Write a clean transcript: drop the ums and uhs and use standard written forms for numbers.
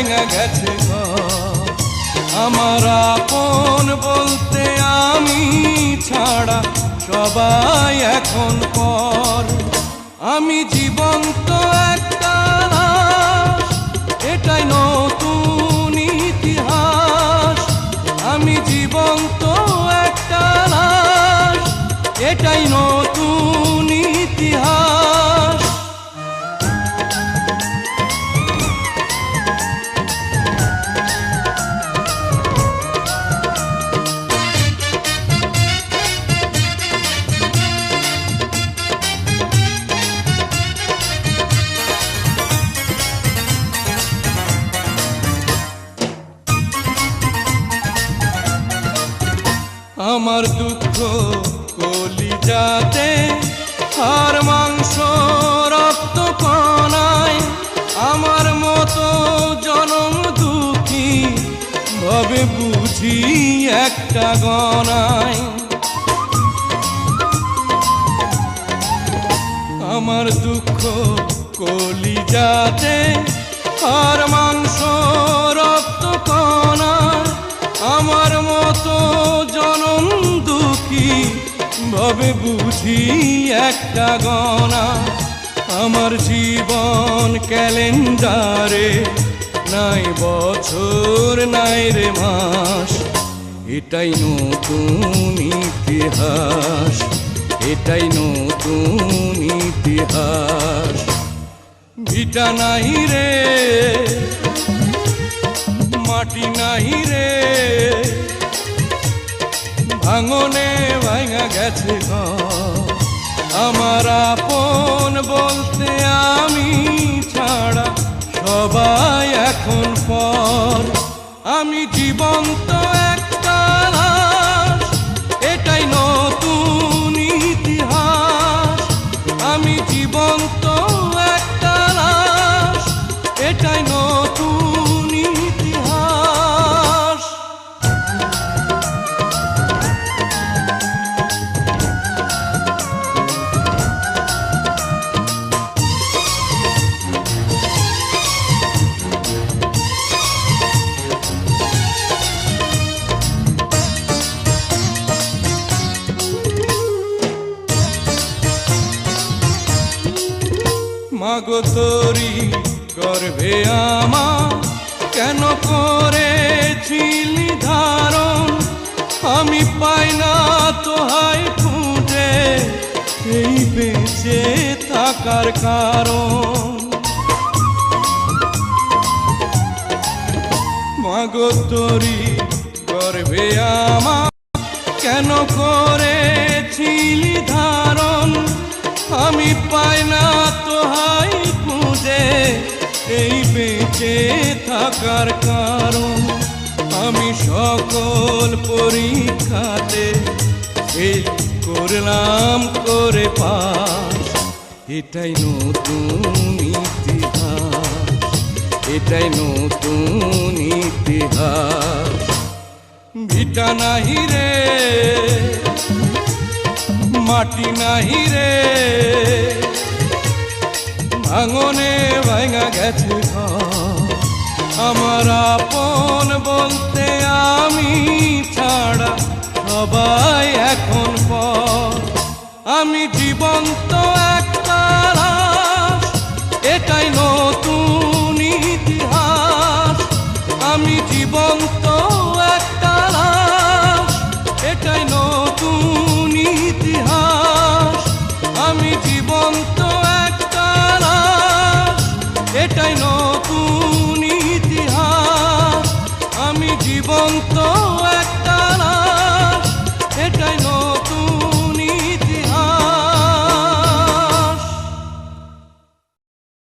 ভাঙা গেছে ঘর। আমার আপন বলতে আমি ছাড়া সবাই এখন পর। আমি জীবন্ত একটা লাশ, এটাই নতুন ইতিহাস। আমি জীবন্ত একটা লাশ, এটাই নতুন ইতিহাস। আমার দুঃখ কলিজাতে, আর মাংস রক্ত কণায়। আমার মতো জনম দুঃখী ভাবে বুঝি একটা গণায়। আমার দুঃখ কলিজাতে, আর মাংস রক্ত কণায়। আমার মতো জনম দুঃখী ভাবে বুঝি একটা গণা। আমার জীবন ক্যালেন্ডারে নাই বছর নাই রে মাস, এটাই নতুন ইতিহাস, এটাই নতুন ইতিহাস। ভিটা নাই রে, মাটি নাই রে, ভাঙনে ভাঙা গেছে ঘর। আমার আপন বলতে আমি ছাড়া সবাই এখন পর। আমি জীবন্ত একটা লাশ, এটাই নতুন ইতিহাস। আমি জীবন্ত একটা লাশ, এটাই নতুন ইতিহাস। মাগো তোরি গর্ভে আমার কেন করেছিলি ধারণ? আমি পাই না তোহাই খুঁজে এই বেঁচে থাকার কারণ। মাগো তোরি গর্ভে আমার কেন করেছিলি ধারণ? আমি পাই না তোহাই খুঁজে এই বেঁচে থাকার কারণ। আমি সকল পরীক্ষাতে ফেল করলাম করে পাস, এটাই নতুন ইতিহাস, এটাই নতুন ইতিহাস। ভিটা নাহি রে, মাটি নাহি রে, ভাঙনে ভাঙা গেছে ঘর। আমার আপন বলতে আমি ছাড়া সবাই এখন পর। আমি জীবন্ত